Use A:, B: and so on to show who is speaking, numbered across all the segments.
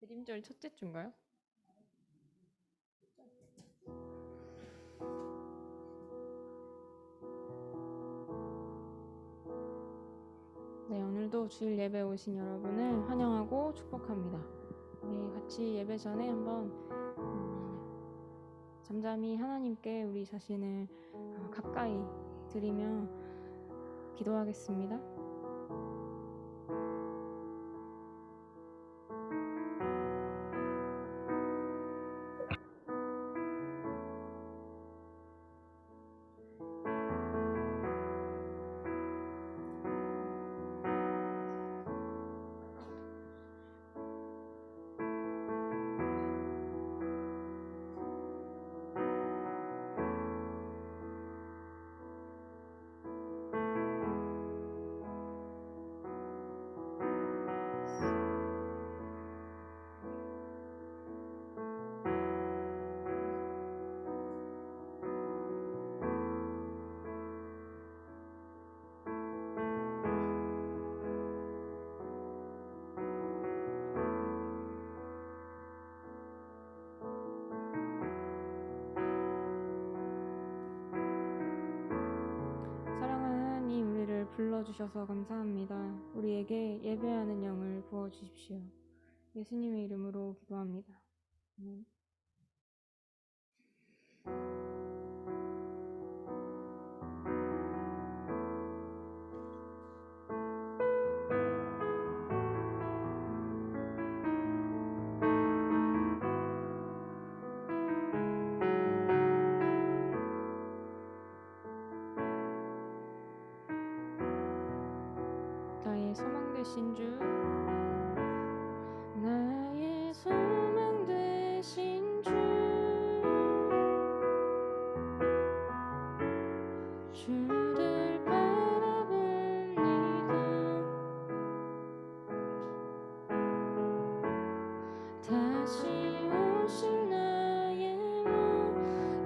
A: 대림절 첫째 주인가요? 네, 오늘도 주일 예배 오신 여러분을 환영하고 축복합니다. 우리 같이 예배 전에 한번 잠잠히 하나님께 우리 자신을 가까이 드리며 기도하겠습니다. 사랑하는 하나님, 우리를 불러주셔서 감사합니다. 우리에게 예배하는 영을 부어주십시오. 예수님의 이름으로 기도합니다. 아멘. 나의 소망 되신 주, 나의 소망 되신 주, 주를 바라봅니다. 다시 오실 나의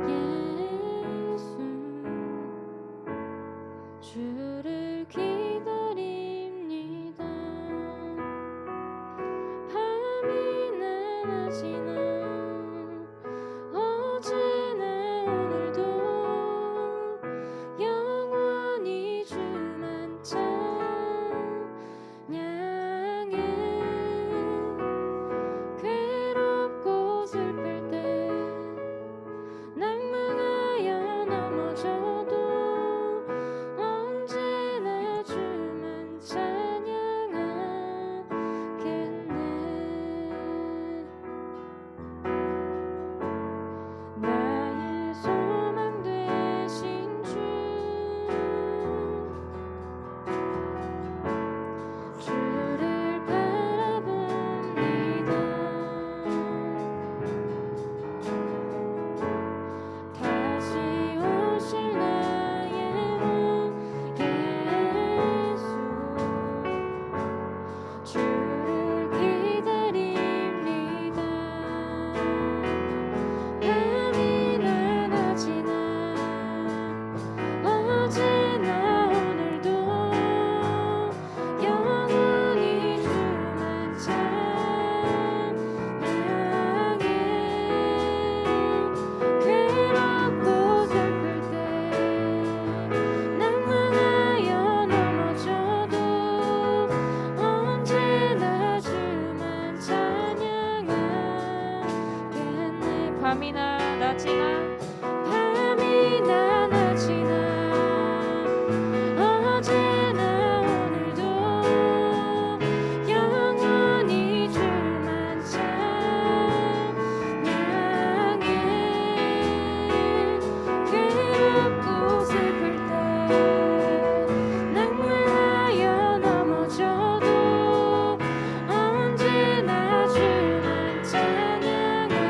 A: 예수, 주를 기다립니다. 밤이나 낮이나 어제나 오늘도 영원히 주만 찬양해. 괴롭고 슬플 때 낭망하여 넘어져도 언제나 주만 찬양하겠네. 나의 소망 되신 주, 주를 바라봅니다. 다시 오실 나의 예수, 주를 기다립니다. 밤이나 낮이나 어제나 오늘도 영원히 주만 찬양해. 괴롭고 슬플 때 낭망하여 넘어져도 언제나 주만 찬양하겠네. 밤이나 낮이나 어제나 오늘도 영원히 주만 찬양해. 괴롭고 슬플 때 낭만하여 넘어져도 언제나 주만 찬양하겠네.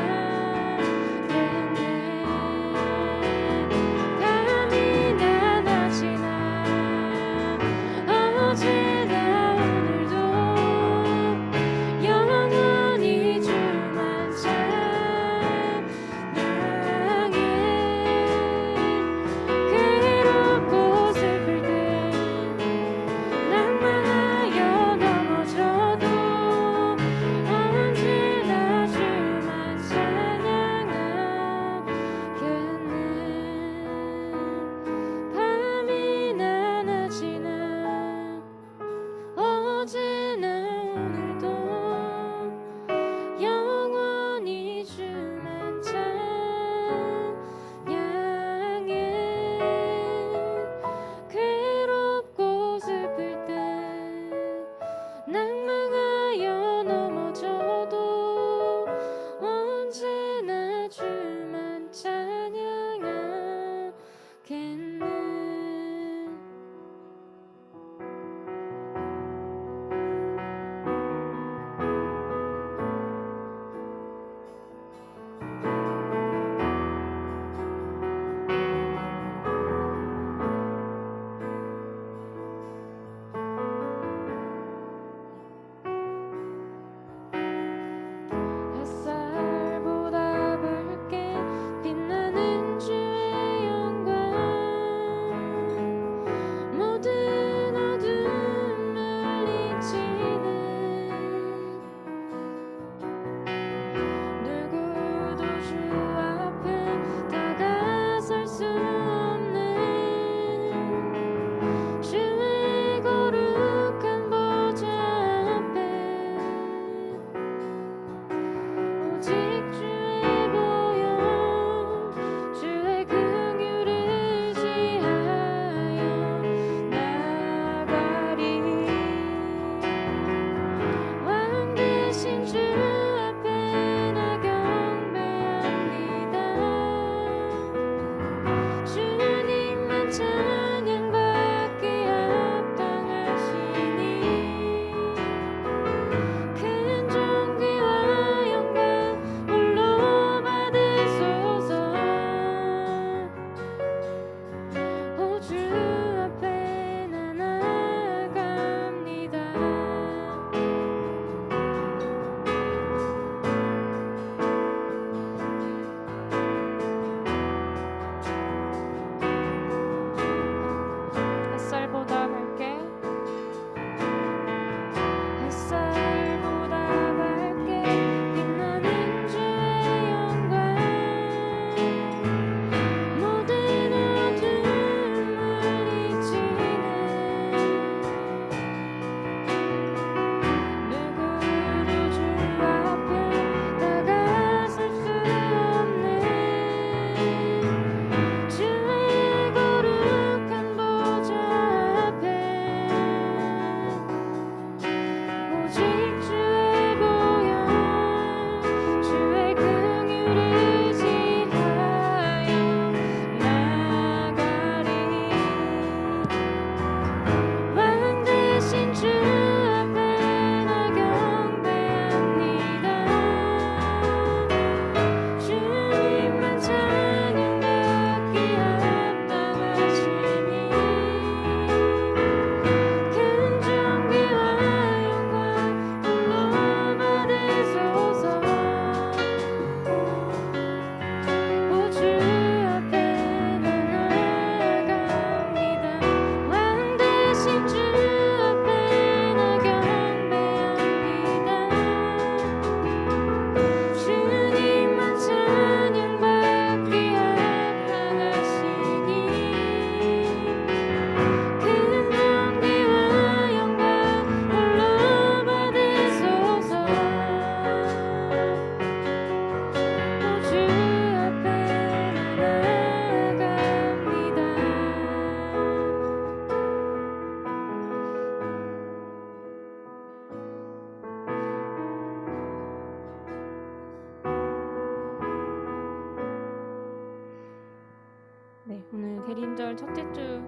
A: 대림절 첫째 주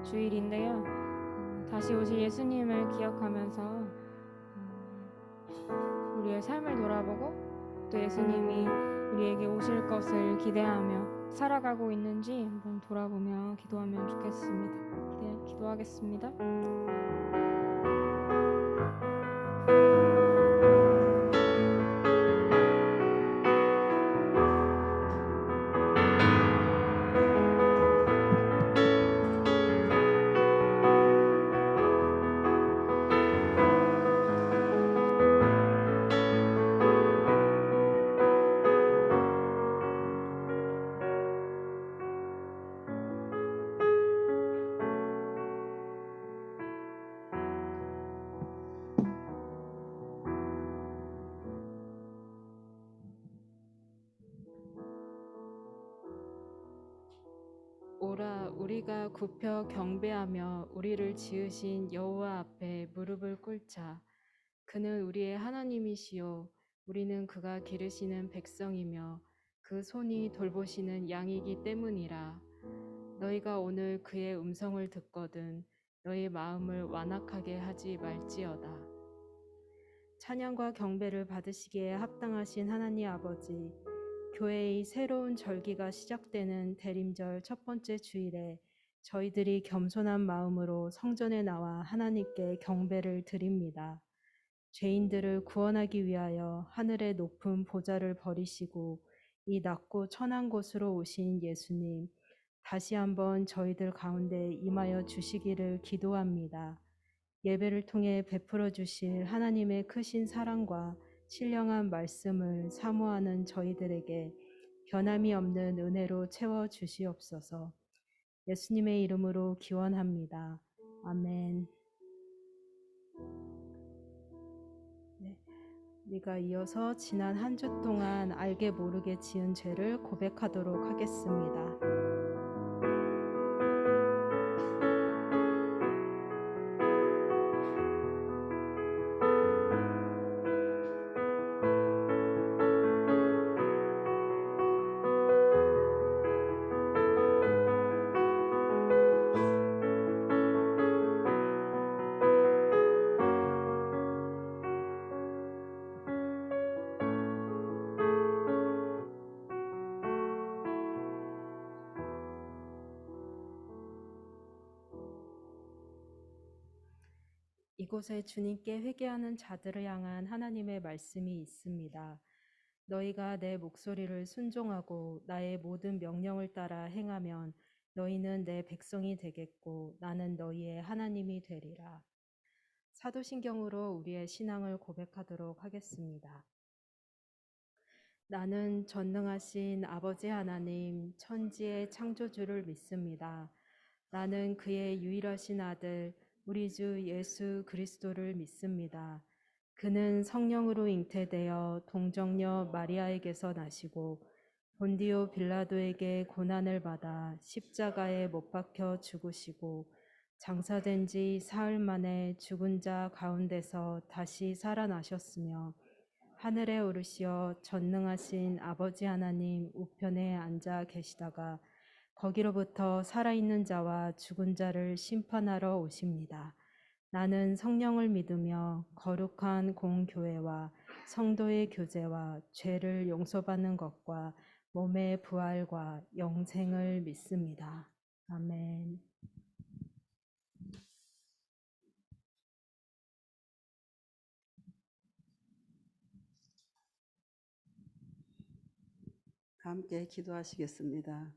A: 주일인데요. 다시 오실 예수님을 기억하면서 우리의 삶을 돌아보고 또 예수님이 우리에게 오실 것을 기대하며 살아가고 있는지 한번 돌아보며 기도하면 좋겠습니다. 기도하겠습니다.
B: 오라 우리가 굽혀 경배하며 우리를 지으신 여호와 앞에 무릎을 꿇자. 그는 우리의 하나님이시요 우리는 그가 기르시는 백성이며 그 손이 돌보시는 양이기 때문이라. 너희가 오늘 그의 음성을 듣거든 너희 마음을 완악하게 하지 말지어다. 찬양과 경배를 받으시기에 합당하신 하나님 아버지, 교회의 새로운 절기가 시작되는 대림절 첫 번째 주일에 저희들이 겸손한 마음으로 성전에 나와 하나님께 경배를 드립니다. 죄인들을 구원하기 위하여 하늘의 높은 보좌를 버리시고 이 낮고 천한 곳으로 오신 예수님, 다시 한번 저희들 가운데 임하여 주시기를 기도합니다. 예배를 통해 베풀어 주실 하나님의 크신 사랑과 신령한 말씀을 사모하는 저희들에게 변함이 없는 은혜로 채워 주시옵소서. 예수님의 이름으로 기원합니다. 아멘. 네, 우리가 이어서 지난 한 주 동안 알게 모르게 지은 죄를 고백하도록 하겠습니다. 이곳에 주님께 회개하는 자들을 향한 하나님의 말씀이 있습니다. 너희가 내 목소리를 순종하고 나의 모든 명령을 따라 행하면 너희는 내 백성이 되겠고 나는 너희의 하나님이 되리라. 사도신경으로 우리의 신앙을 고백하도록 하겠습니다. 나는 전능하신 아버지 하나님, 천지의 창조주를 믿습니다. 나는 그의 유일하신 아들, 우리 주 예수 그리스도를 믿습니다. 그는 성령으로 잉태되어 동정녀 마리아에게서 나시고 본디오 빌라도에게 고난을 받아 십자가에 못 박혀 죽으시고 장사된 지 사흘 만에 죽은 자 가운데서 다시 살아나셨으며 하늘에 오르시어 전능하신 아버지 하나님 우편에 앉아 계시다가 거기로부터 살아있는 자와 죽은 자를 심판하러 오십니다. 나는 성령을 믿으며 거룩한 공교회와 성도의 교제와 죄를 용서받는 것과 몸의 부활과 영생을 믿습니다. 아멘.
C: 함께 기도하시겠습니다.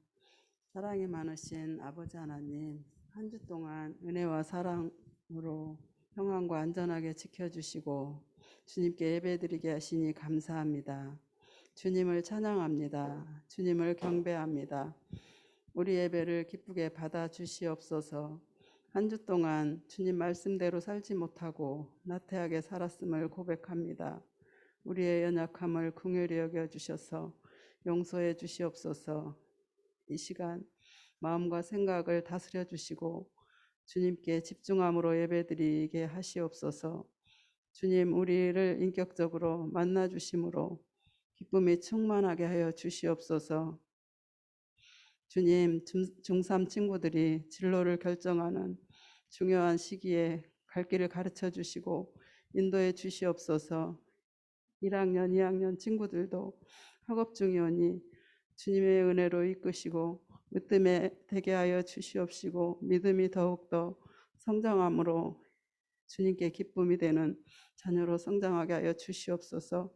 C: 사랑이 많으신 아버지 하나님, 한 주 동안 은혜와 사랑으로 평안과 안전하게 지켜주시고 주님께 예배드리게 하시니 감사합니다. 주님을 찬양합니다. 주님을 경배합니다. 우리 예배를 기쁘게 받아주시옵소서. 한 주 동안 주님 말씀대로 살지 못하고 나태하게 살았음을 고백합니다. 우리의 연약함을 긍휼히 여겨주셔서 용서해 주시옵소서. 이 시간 마음과 생각을 다스려 주시고 주님께 집중함으로 예배드리게 하시옵소서. 주님 우리를 인격적으로 만나 주심으로 기쁨이 충만하게 하여 주시옵소서. 주님, 중3 친구들이 진로를 결정하는 중요한 시기에 갈 길을 가르쳐 주시고 인도해 주시옵소서. 1학년, 2학년 친구들도 학업 중이오니 주님의 은혜로 이끄시고 으뜸에 되게 하여 주시옵시고 믿음이 더욱더 성장함으로 주님께 기쁨이 되는 자녀로 성장하게 하여 주시옵소서.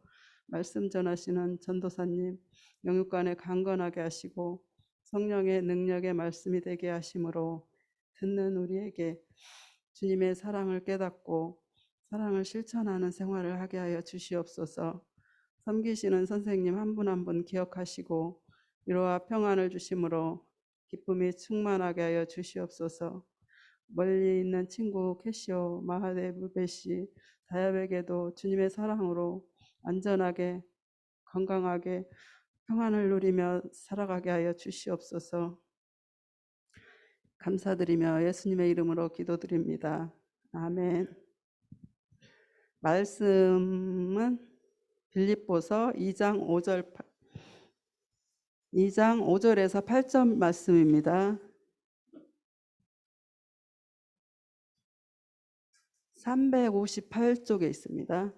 C: 말씀 전하시는 전도사님 영육간에 강건하게 하시고 성령의 능력의 말씀이 되게 하심으로 듣는 우리에게 주님의 사랑을 깨닫고 사랑을 실천하는 생활을 하게 하여 주시옵소서. 섬기시는 선생님 한 분 한 분 기억하시고 위로와 평안을 주심으로 기쁨이 충만하게 하여 주시옵소서. 멀리 있는 친구 캐시오, 마하데브, 베시, 다야백에도 주님의 사랑으로 안전하게 건강하게 평안을 누리며 살아가게 하여 주시옵소서. 감사드리며 예수님의 이름으로 기도드립니다. 아멘. 말씀은 빌립보서 2장 5절에서 8절 말씀입니다. 358쪽에 있습니다.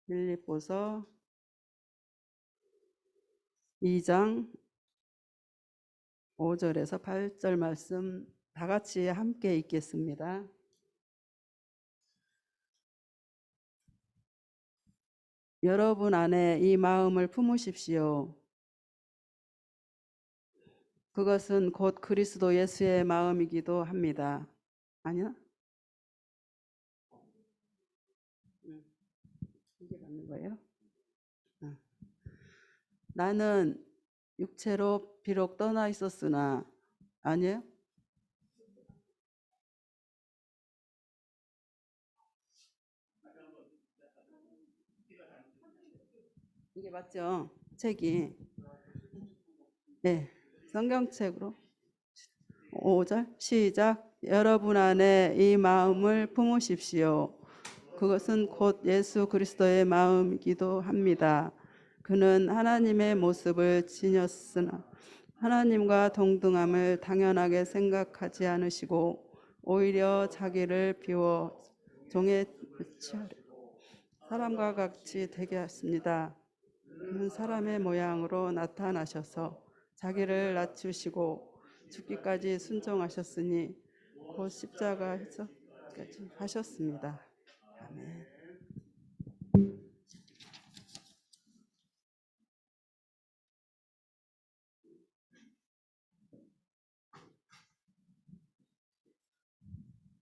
C: 빌립보서 2장 5절에서 8절 말씀 다 같이 함께 읽겠습니다. 여러분 안에 이 마음을 품으십시오. 그것은 곧 그리스도 예수의 마음이기도 합니다. 아니야? 이게 맞는 거예요? 나는 육체로 비록 떠나 있었으나 아니에요? 이게 맞죠? 책이. 네. 성경책으로 5절 시작. 여러분 안에 이 마음을 품으십시오. 그것은 곧 예수 그리스도의 마음이기도 합니다. 그는 하나님의 모습을 지녔으나 하나님과 동등함을 당연하게 생각하지 않으시고 오히려 자기를 비워 종의 취하려 사람과 같이 되게 하였습니다. 그는 사람의 모양으로 나타나셔서 자기를 낮추시고 죽기까지 순종하셨으니 곧 십자가에서까지 하셨습니다. 아멘.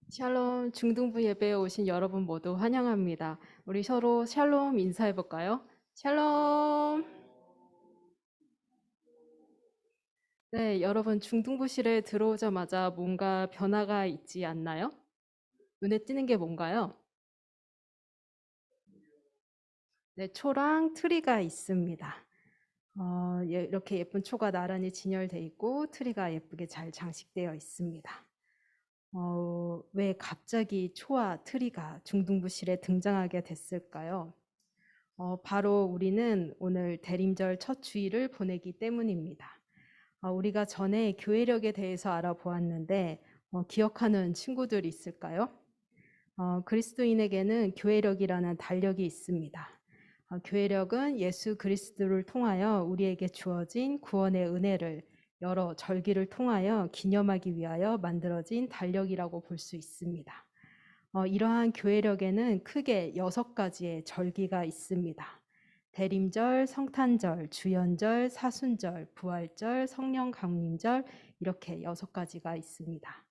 B: 샬롬 중등부 예배에 오신 여러분 모두 환영합니다. 우리 서로 샬롬 인사해 볼까요? 샬롬. 네, 여러분 중등부실에 들어오자마자 뭔가 변화가 있지 않나요? 눈에 띄는 게 뭔가요? 네, 초랑 트리가 있습니다. 이렇게 예쁜 초가 나란히 진열돼 있고 트리가 예쁘게 잘 장식되어 있습니다. 왜 갑자기 초와 트리가 중등부실에 등장하게 됐을까요? 바로 우리는 오늘 대림절 첫 주일을 보내기 때문입니다. 우리가 전에 교회력에 대해서 알아보았는데 기억하는 친구들 있을까요? 그리스도인에게는 교회력이라는 달력이 있습니다. 교회력은 예수 그리스도를 통하여 우리에게 주어진 구원의 은혜를 여러 절기를 통하여 기념하기 위하여 만들어진 달력이라고 볼 수 있습니다. 이러한 교회력에는 크게 6가지의 절기가 있습니다. 대림절, 성탄절, 주연절, 사순절, 부활절, 성령 강림절 이렇게 6가지가 있습니다.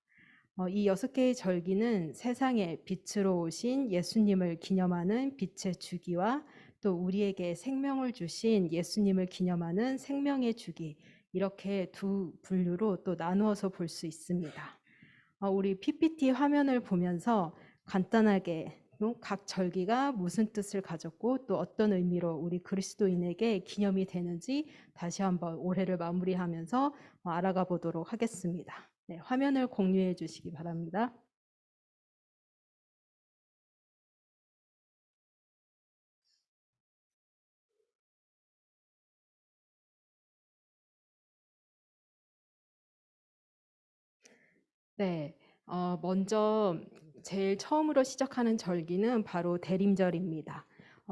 B: 이 6개의 절기는 세상에 빛으로 오신 예수님을 기념하는 빛의 주기와 또 우리에게 생명을 주신 예수님을 기념하는 생명의 주기 이렇게 두 분류로 또 나누어서 볼 수 있습니다. 우리 PPT 화면을 보면서 간단하게 각 절기가 무슨 뜻을 가졌고 또 어떤 의미로 우리 그리스도인에게 기념이 되는지 다시 한번 올해를 마무리하면서 알아가 보도록 하겠습니다. 네, 화면을 공유해 주시기 바랍니다. 네. 먼저 제일 처음으로 시작하는 절기는 바로 대림절입니다.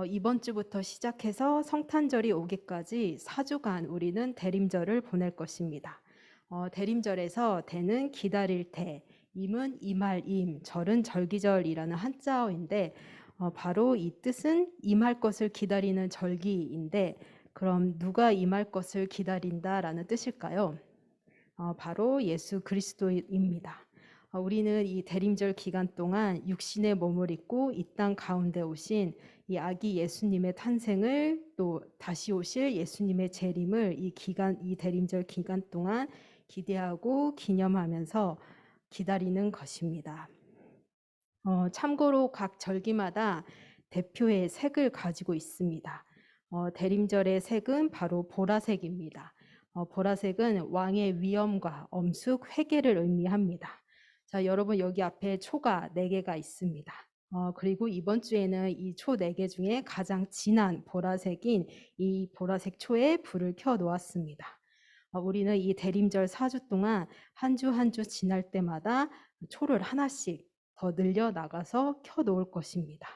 B: 이번 주부터 시작해서 성탄절이 오기까지 4주간 우리는 대림절을 보낼 것입니다. 대림절에서 대는 기다릴 대, 임은 임할 임, 절은 절기절이라는 한자어인데 바로 이 뜻은 임할 것을 기다리는 절기인데 그럼 누가 임할 것을 기다린다라는 뜻일까요? 바로 예수 그리스도입니다. 우리는 이 대림절 기간 동안 육신의 몸을 입고 이 땅 가운데 오신 이 아기 예수님의 탄생을 또 다시 오실 예수님의 재림을 이 대림절 기간 동안 기대하고 기념하면서 기다리는 것입니다. 참고로 각 절기마다 대표의 색을 가지고 있습니다. 대림절의 색은 바로 보라색입니다. 보라색은 왕의 위엄과 엄숙, 회개를 의미합니다. 자, 여러분 여기 앞에 초가 4개가 있습니다. 그리고 이번 주에는 이 초 4개 중에 가장 진한 보라색인 이 보라색 초에 불을 켜 놓았습니다. 우리는 이 대림절 4주 동안 한 주 한 주 지날 때마다 초를 하나씩 더 늘려 나가서 켜 놓을 것입니다.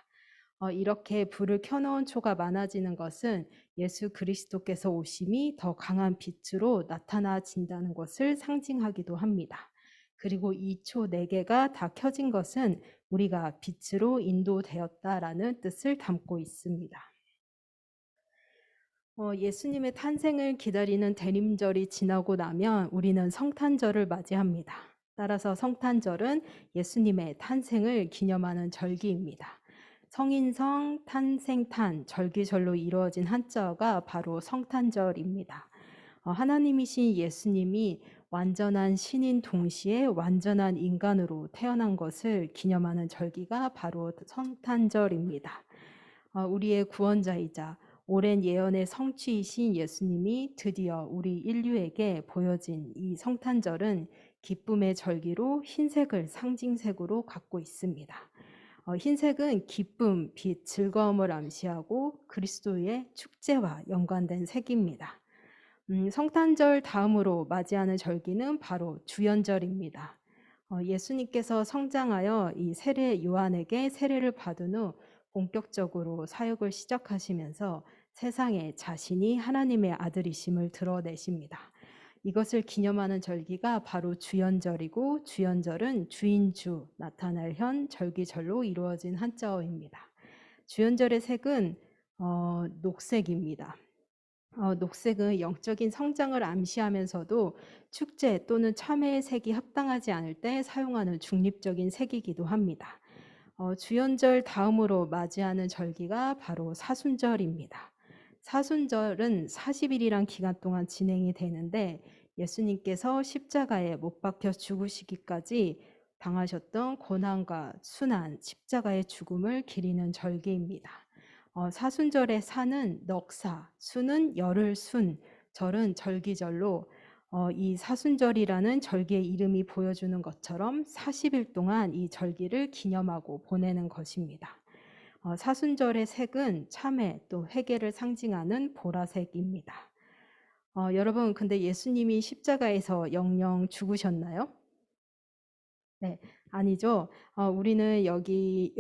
B: 이렇게 불을 켜놓은 초가 많아지는 것은 예수 그리스도께서 오심이 더 강한 빛으로 나타나진다는 것을 상징하기도 합니다. 그리고 이 초 4개가 다 켜진 것은 우리가 빛으로 인도되었다라는 뜻을 담고 있습니다. 예수님의 탄생을 기다리는 대림절이 지나고 나면 우리는 성탄절을 맞이합니다. 따라서 성탄절은 예수님의 탄생을 기념하는 절기입니다. 성인성, 탄생탄, 절기절로 이루어진 한자어가 바로 성탄절입니다. 하나님이신 예수님이 완전한 신인 동시에 완전한 인간으로 태어난 것을 기념하는 절기가 바로 성탄절입니다. 우리의 구원자이자 오랜 예언의 성취이신 예수님이 드디어 우리 인류에게 보여진 이 성탄절은 기쁨의 절기로 흰색을 상징색으로 갖고 있습니다. 흰색은 기쁨, 빛, 즐거움을 암시하고 그리스도의 축제와 연관된 색입니다. 성탄절 다음으로 맞이하는 절기는 바로 주연절입니다. 예수님께서 성장하여 이 세례 요한에게 세례를 받은 후 본격적으로 사역을 시작하시면서 세상에 자신이 하나님의 아들이심을 드러내십니다. 이것을 기념하는 절기가 바로 주연절이고 주연절은 주인주 나타날 현 절기절로 이루어진 한자어입니다. 주연절의 색은 녹색입니다. 녹색은 영적인 성장을 암시하면서도 축제 또는 참회의 색이 합당하지 않을 때 사용하는 중립적인 색이기도 합니다. 주연절 다음으로 맞이하는 절기가 바로 사순절입니다. 사순절은 40일이란 기간 동안 진행이 되는데 예수님께서 십자가에 못 박혀 죽으시기까지 당하셨던 고난과 순환, 십자가의 죽음을 기리는 절기입니다. 사순절의 사는 넉사, 순은 열흘 순, 절은 절기절로 이 사순절이라는 절기의 이름이 보여주는 것처럼 40일 동안 이 절기를 기념하고 보내는 것입니다. 사순절의 색은 참회 또 회개를 상징하는 보라색입니다. 여러분 근데 예수님이 십자가에서 영영 죽으셨나요? 네, 아니죠. 우리는 여기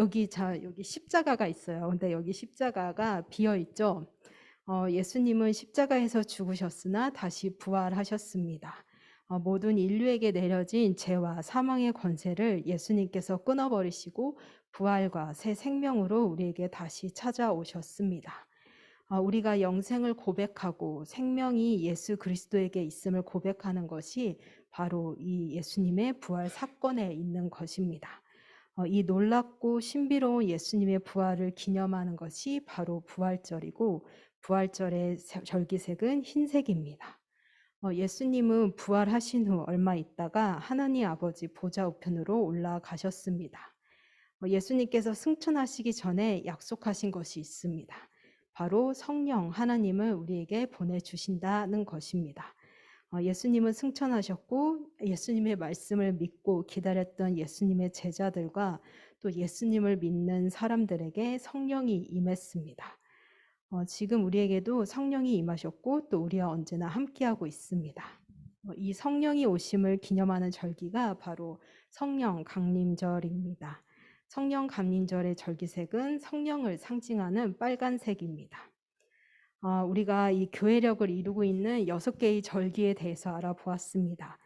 B: 십자가가 있어요. 근데 여기 십자가가 비어 있죠. 예수님은 십자가에서 죽으셨으나 다시 부활하셨습니다. 모든 인류에게 내려진 죄와 사망의 권세를 예수님께서 끊어버리시고 부활과 새 생명으로 우리에게 다시 찾아오셨습니다. 우리가 영생을 고백하고 생명이 예수 그리스도에게 있음을 고백하는 것이 바로 이 예수님의 부활 사건에 있는 것입니다. 이 놀랍고 신비로운 예수님의 부활을 기념하는 것이 바로 부활절이고 부활절의 절기색은 흰색입니다. 예수님은 부활하신 후 얼마 있다가 하나님 아버지 보좌 우편으로 올라가셨습니다. 예수님께서 승천하시기 전에 약속하신 것이 있습니다. 바로 성령 하나님을 우리에게 보내주신다는 것입니다. 예수님은 승천하셨고 예수님의 말씀을 믿고 기다렸던 예수님의 제자들과 또 예수님을 믿는 사람들에게 성령이 임했습니다. 지금 우리에게도 성령이 임하셨고 또 우리와 언제나 함께하고 있습니다. 이 성령이 오심을 기념하는 절기가 바로 성령 강림절입니다. 성령 강림절의 절기색은 성령을 상징하는 빨간색입니다. 우리가 이 교회력을 이루고 있는 6개의 절기에 대해서 알아보았습니다.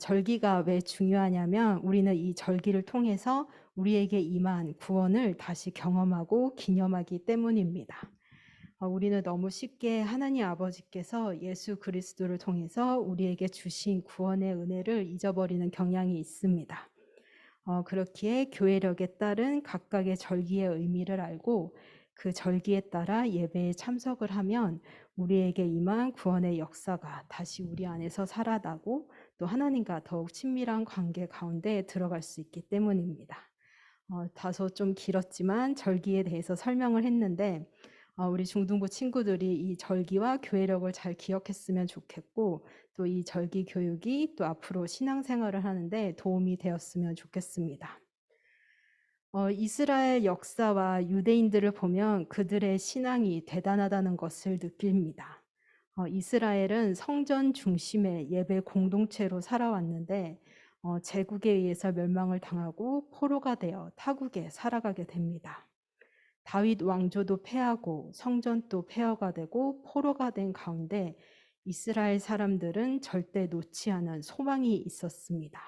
B: 절기가 왜 중요하냐면 우리는 이 절기를 통해서 우리에게 임한 구원을 다시 경험하고 기념하기 때문입니다. 우리는 너무 쉽게 하나님 아버지께서 예수 그리스도를 통해서 우리에게 주신 구원의 은혜를 잊어버리는 경향이 있습니다. 그렇기에 교회력에 따른 각각의 절기의 의미를 알고 그 절기에 따라 예배에 참석을 하면 우리에게 임한 구원의 역사가 다시 우리 안에서 살아나고 또 하나님과 더욱 친밀한 관계 가운데 들어갈 수 있기 때문입니다. 다소 좀 길었지만 절기에 대해서 설명을 했는데 우리 중등부 친구들이 이 절기와 교회력을 잘 기억했으면 좋겠고 또 이 절기 교육이 또 앞으로 신앙생활을 하는데 도움이 되었으면 좋겠습니다. 이스라엘 역사와 유대인들을 보면 그들의 신앙이 대단하다는 것을 느낍니다. 이스라엘은 성전 중심의 예배 공동체로 살아왔는데 제국에 의해서 멸망을 당하고 포로가 되어 타국에 살아가게 됩니다. 다윗 왕조도 패하고 성전도 폐허가 되고 포로가 된 가운데 이스라엘 사람들은 절대 놓지 않은 소망이 있었습니다.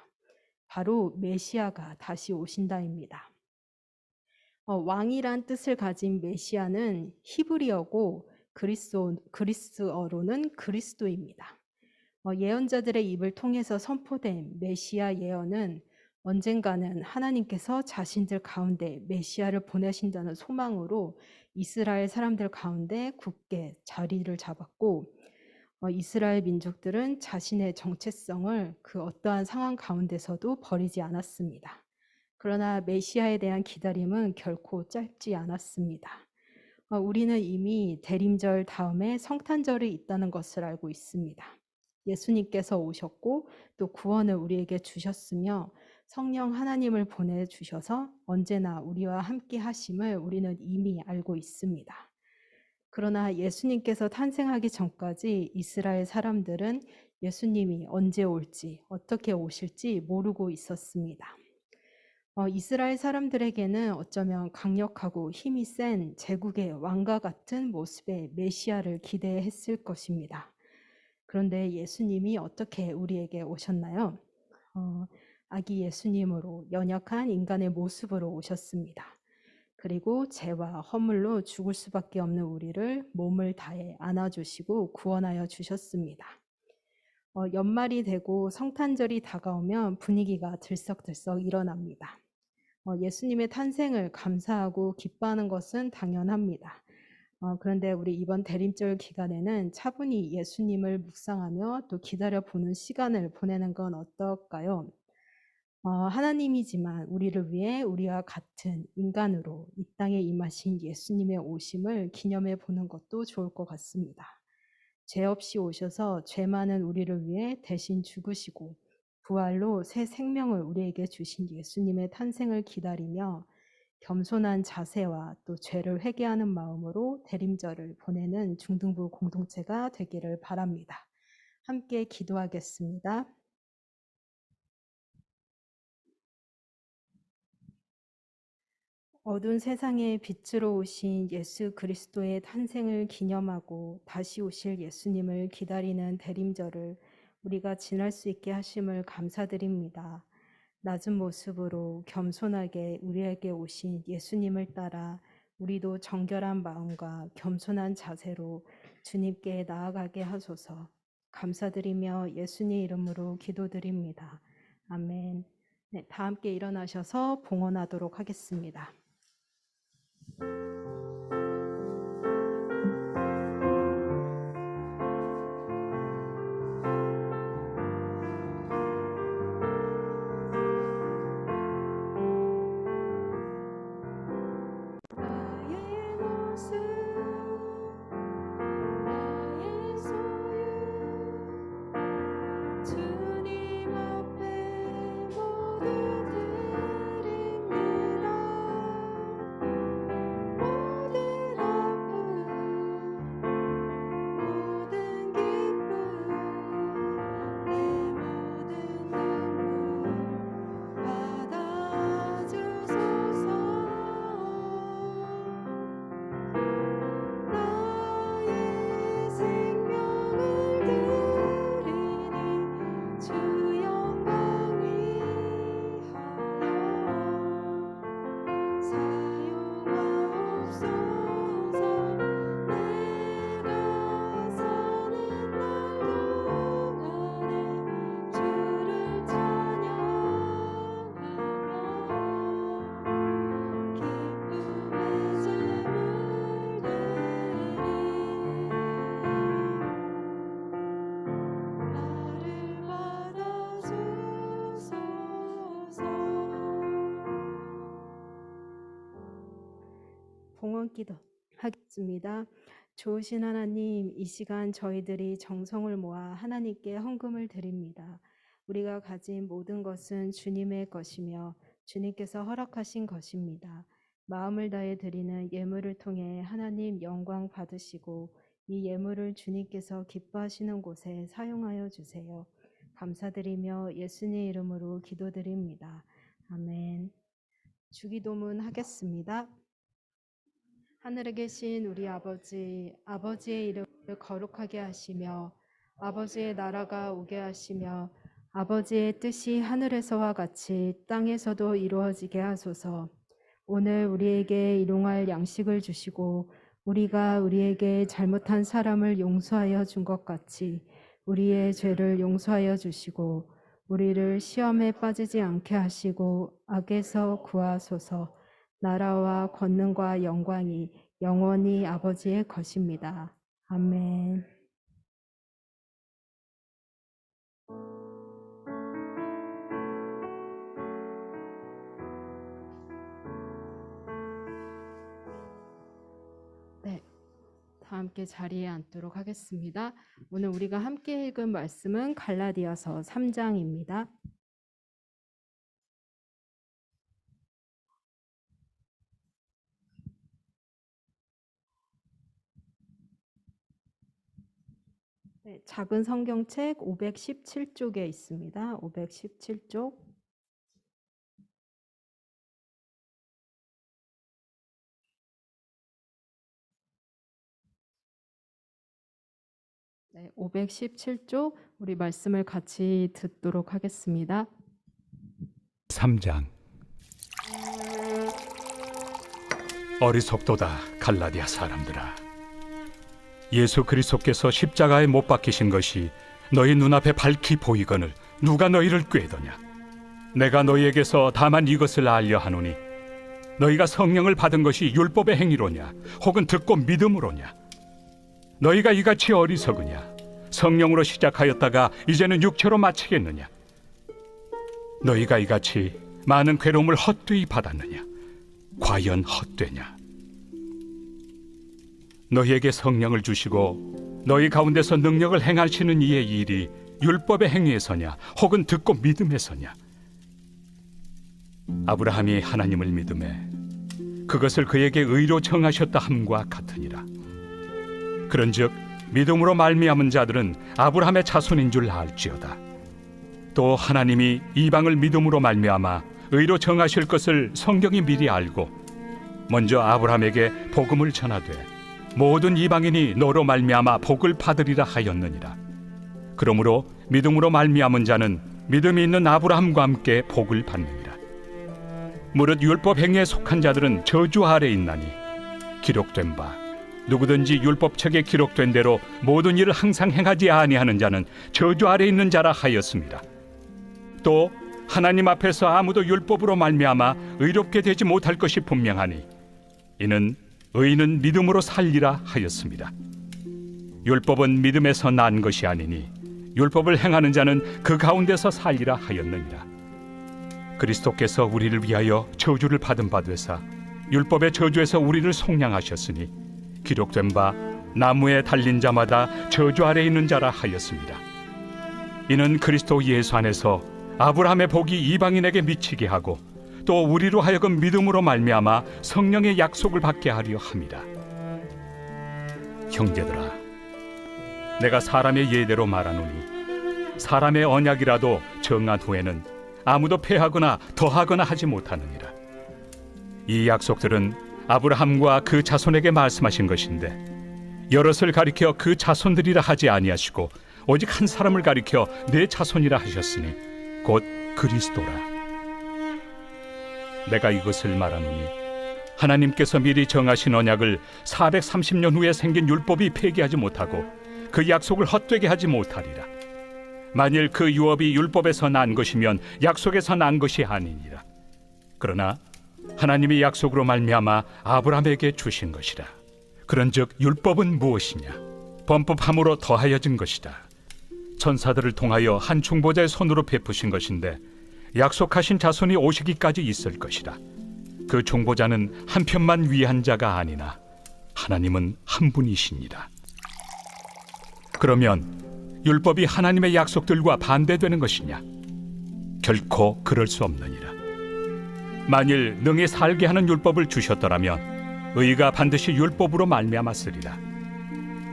B: 바로 메시아가 다시 오신다입니다. 왕이란 뜻을 가진 메시아는 히브리어고 그리스어로는 그리스도입니다. 예언자들의 입을 통해서 선포된 메시아 예언은 언젠가는 하나님께서 자신들 가운데 메시아를 보내신다는 소망으로 이스라엘 사람들 가운데 굳게 자리를 잡았고 이스라엘 민족들은 자신의 정체성을 그 어떠한 상황 가운데서도 버리지 않았습니다. 그러나 메시아에 대한 기다림은 결코 짧지 않았습니다. 우리는 이미 대림절 다음에 성탄절이 있다는 것을 알고 있습니다. 예수님께서 오셨고 또 구원을 우리에게 주셨으며 성령 하나님을 보내주셔서 언제나 우리와 함께 하심을 우리는 이미 알고 있습니다. 그러나 예수님께서 탄생하기 전까지 이스라엘 사람들은 예수님이 언제 올지 어떻게 오실지 모르고 있었습니다. 이스라엘 사람들에게는 어쩌면 강력하고 힘이 센 제국의 왕과 같은 모습의 메시아를 기대했을 것입니다. 그런데 예수님이 어떻게 우리에게 오셨나요? 아기 예수님으로 연약한 인간의 모습으로 오셨습니다. 그리고 죄와 허물로 죽을 수밖에 없는 우리를 몸을 다해 안아주시고 구원하여 주셨습니다. 연말이 되고 성탄절이 다가오면 분위기가 들썩들썩 일어납니다. 예수님의 탄생을 감사하고 기뻐하는 것은 당연합니다. 그런데 우리 이번 대림절 기간에는 차분히 예수님을 묵상하며 또 기다려보는 시간을 보내는 건 어떨까요? 하나님이지만 우리를 위해 우리와 같은 인간으로 이 땅에 임하신 예수님의 오심을 기념해 보는 것도 좋을 것 같습니다. 죄 없이 오셔서 죄 많은 우리를 위해 대신 죽으시고 부활로 새 생명을 우리에게 주신 예수님의 탄생을 기다리며 겸손한 자세와 또 죄를 회개하는 마음으로 대림절을 보내는 중등부 공동체가 되기를 바랍니다. 함께 기도하겠습니다. 어두운 세상에 빛으로 오신 예수 그리스도의 탄생을 기념하고 다시 오실 예수님을 기다리는 대림절을 우리가 지날 수 있게 하심을 감사드립니다. 낮은 모습으로 겸손하게 우리에게 오신 예수님을 따라 우리도 정결한 마음과 겸손한 자세로 주님께 나아가게 하소서. 감사드리며 예수님 이름으로 기도드립니다. 아멘. 네, 다 함께 일어나셔서 봉헌하도록 하겠습니다. 나의 모습 나의 소유 주님 앞에 모두 드립니다. 영원 기도하겠습니다. 좋으신 하나님, 이 시간 저희들이 정성을 모아 하나님께 헌금을 드립니다. 우리가 가진 모든 것은 주님의 것이며 주님께서 허락하신 것입니다. 마음을 다해 드리는 예물을 통해 하나님 영광 받으시고 이 예물을 주님께서 기뻐하시는 곳에 사용하여 주세요. 감사드리며 예수님 이름으로 기도드립니다. 아멘. 주기도문 하겠습니다. 하늘에 계신 우리 아버지, 아버지의 이름을 거룩하게 하시며 아버지의 나라가 오게 하시며 아버지의 뜻이 하늘에서와 같이 땅에서도 이루어지게 하소서. 오늘 우리에게 일용할 양식을 주시고 우리가 우리에게 잘못한 사람을 용서하여 준 것 같이 우리의 죄를 용서하여 주시고 우리를 시험에 빠지지 않게 하시고 악에서 구하소서. 나라와 권능과 영광이 영원히 아버지의 것입니다. 아멘. 네, 다 함께 자리에 앉도록 하겠습니다. 오늘 우리가 함께 읽은 말씀은 갈라디아서 3장입니다. 네, 작은 성경책 517쪽에 있습니다. 517쪽. 네, 517쪽 우리 말씀을 같이 듣도록 하겠습니다.
D: 3장. 어리석도다 갈라디아 사람들아, 예수 그리스도께서 십자가에 못 박히신 것이 너희 눈앞에 밝히 보이거늘 누가 너희를 꾀더냐? 내가 너희에게서 다만 이것을 알려 하노니 너희가 성령을 받은 것이 율법의 행위로냐 혹은 듣고 믿음으로냐? 너희가 이같이 어리석으냐? 성령으로 시작하였다가 이제는 육체로 마치겠느냐? 너희가 이같이 많은 괴로움을 헛되이 받았느냐? 과연 헛되냐? 너희에게 성령을 주시고 너희 가운데서 능력을 행하시는 이의 일이 율법의 행위에서냐 혹은 듣고 믿음에서냐? 아브라함이 하나님을 믿음에 그것을 그에게 의로 정하셨다 함과 같으니라. 그런즉 믿음으로 말미암은 자들은 아브라함의 자손인 줄 알지어다. 또 하나님이 이방을 믿음으로 말미암아 의로 정하실 것을 성경이 미리 알고 먼저 아브라함에게 복음을 전하되 모든 이방인이 너로 말미암아 복을 받으리라 하였느니라. 그러므로 믿음으로 말미암은 자는 믿음이 있는 아브라함과 함께 복을 받느니라. 무릇 율법 행위에 속한 자들은 저주 아래 있나니 기록된 바 누구든지 율법책에 기록된 대로 모든 일을 항상 행하지 아니하는 자는 저주 아래 있는 자라 하였습니다. 또 하나님 앞에서 아무도 율법으로 말미암아 의롭게 되지 못할 것이 분명하니 이는 의인은 믿음으로 살리라 하였습니다. 율법은 믿음에서 난 것이 아니니 율법을 행하는 자는 그 가운데서 살리라 하였느니라. 그리스도께서 우리를 위하여 저주를 받은 바 되사 율법의 저주에서 우리를 속량하셨으니 기록된 바 나무에 달린 자마다 저주 아래 있는 자라 하였습니다. 이는 그리스도 예수 안에서 아브라함의 복이 이방인에게 미치게 하고 또 우리로 하여금 믿음으로 말미암아 성령의 약속을 받게 하려 함이라. 형제들아, 내가 사람의 예대로 말하노니 사람의 언약이라도 정한 후에는 아무도 폐하거나 더하거나 하지 못하느니라. 이 약속들은 아브라함과 그 자손에게 말씀하신 것인데 여럿을 가리켜 그 자손들이라 하지 아니하시고 오직 한 사람을 가리켜 내 자손이라 하셨으니 곧 그리스도라. 내가 이것을 말하노니 하나님께서 미리 정하신 언약을 430년 후에 생긴 율법이 폐기하지 못하고 그 약속을 헛되게 하지 못하리라. 만일 그 유업이 율법에서 난 것이면 약속에서 난 것이 아니니라. 그러나 하나님이 약속으로 말미암아 아브라함에게 주신 것이라. 그런즉 율법은 무엇이냐? 범법함으로 더하여진 것이다. 천사들을 통하여 한 중보자의 손으로 베푸신 것인데 약속하신 자손이 오시기까지 있을 것이라. 그 중보자는 한 편만 위한 자가 아니나 하나님은 한 분이시니라. 그러면 율법이 하나님의 약속들과 반대되는 것이냐? 결코 그럴 수 없느니라. 만일 능히 살게 하는 율법을 주셨더라면 의가 반드시 율법으로 말미암았으리라.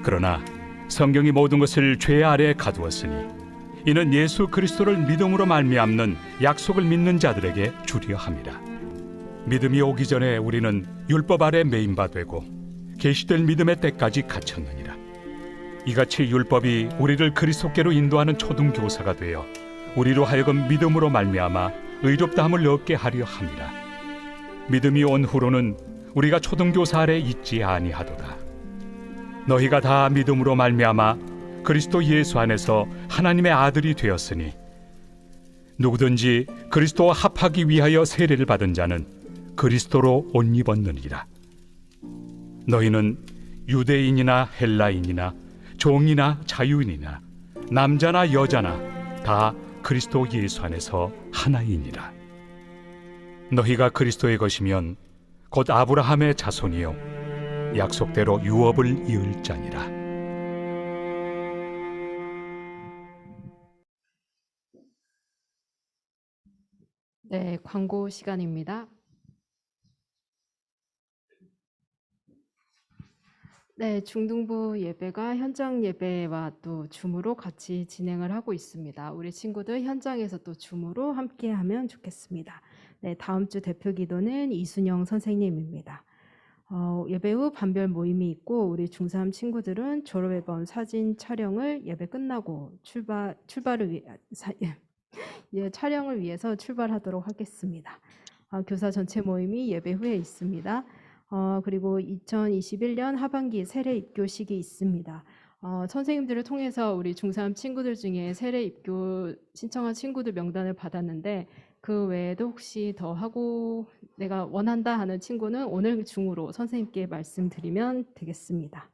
D: 그러나 성경이 모든 것을 죄 아래에 가두었으니 이는 예수 그리스도를 믿음으로 말미암는 약속을 믿는 자들에게 주려 함이라. 믿음이 오기 전에 우리는 율법 아래 매인 바 되고 계시될 믿음의 때까지 갇혔느니라. 이같이 율법이 우리를 그리스도께로 인도하는 초등교사가 되어 우리로 하여금 믿음으로 말미암아 의롭다함을 얻게 하려 함이라. 믿음이 온 후로는 우리가 초등교사 아래 있지 아니하도다. 너희가 다 믿음으로 말미암아 그리스도 예수 안에서 하나님의 아들이 되었으니 누구든지 그리스도와 합하기 위하여 세례를 받은 자는 그리스도로 옷 입었느니라. 너희는 유대인이나 헬라인이나 종이나 자유인이나 남자나 여자나 다 그리스도 예수 안에서 하나이니라. 너희가 그리스도의 것이면 곧 아브라함의 자손이요 약속대로 유업을 이을 자니라.
B: 네, 광고 시간입니다. 네, 중등부 예배가 현장 예배와 또 줌으로 같이 진행을 하고 있습니다. 우리 친구들 현장에서 또 줌으로 함께하면 좋겠습니다. 네, 다음 주 대표 기도는 이순영 선생님입니다. 예배 후 반별 모임이 있고 우리 중3 친구들은 졸업앨범 사진 촬영을 예배 끝나고 촬영을 위해서 출발하도록 하겠습니다. 교사 전체 모임이 예배 후에 있습니다. 그리고 2021년 하반기 세례 입교식이 있습니다. 선생님들을 통해서 우리 중3 친구들 중에 세례 입교 신청한 친구들 명단을 받았는데 그 외에도 혹시 더 하고 내가 원한다 하는 친구는 오늘 중으로 선생님께 말씀드리면 되겠습니다.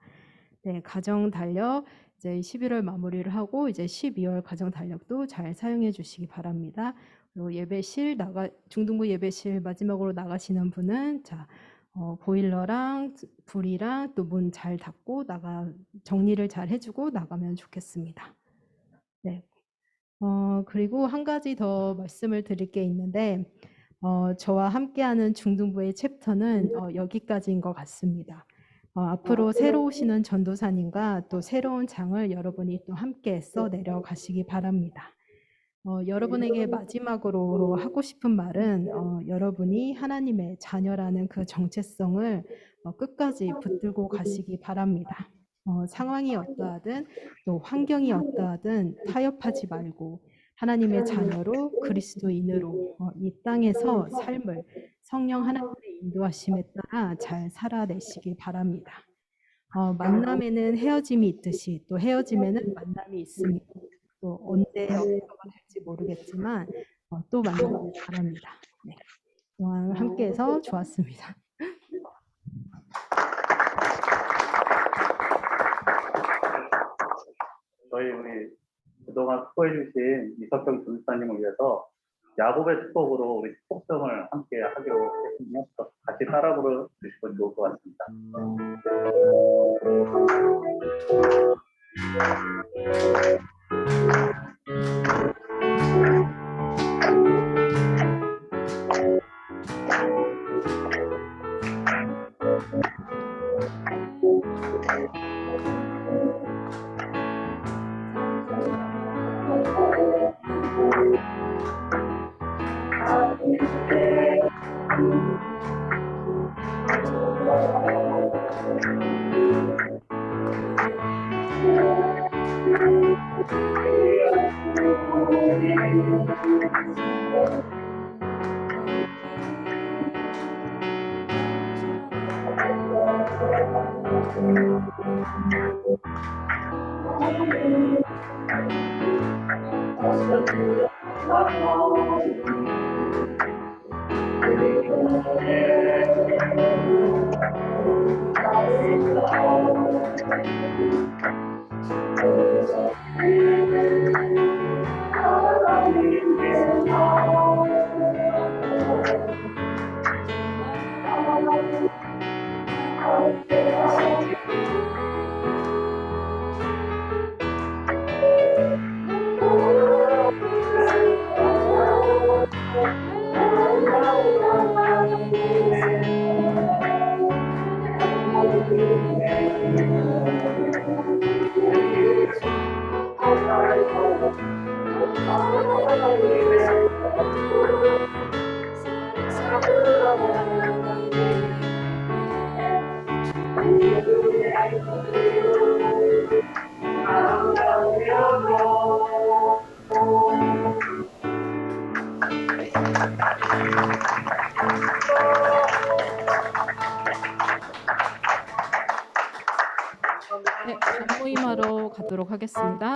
B: 네, 가정 달력 이제 11월 마무리를 하고 이제 12월 가정 달력도 잘 사용해 주시기 바랍니다. 그리고 예배실 중등부 예배실 마지막으로 나가시는 분은 보일러랑 불이랑 또 문 잘 닫고 정리를 잘 해주고 나가면 좋겠습니다. 네. 그리고 한 가지 더 말씀을 드릴 게 있는데 저와 함께하는 중등부의 챕터는 여기까지인 것 같습니다. 앞으로 새로 오시는 전도사님과 또 새로운 장을 여러분이 또 함께 써 내려가시기 바랍니다. 여러분에게 마지막으로 하고 싶은 말은 여러분이 하나님의 자녀라는 그 정체성을 끝까지 붙들고 가시기 바랍니다. 상황이 어떠하든 또 환경이 어떠하든 타협하지 말고 하나님의 자녀로 그리스도인으로 이 땅에서 삶을 성령 하나님의 인도하심에 따라 잘 살아내시기 바랍니다. 만남에는 헤어짐이 있듯이 또 헤어짐에는 만남이 있습니다. 또 언제 어디서가 될지 모르겠지만 또 만나길 바랍니다. 네. 그동안 함께해서 좋았습니다.
E: 우리 그동안 수고해주신 이석경 전사님을 위해서 야곱의 축복으로 우리 축복성을 함께 하기로 했거든요. 같이 따라 부르시면 좋을 것 같습니다.
B: 네, 모임하러 가도록 하겠습니다.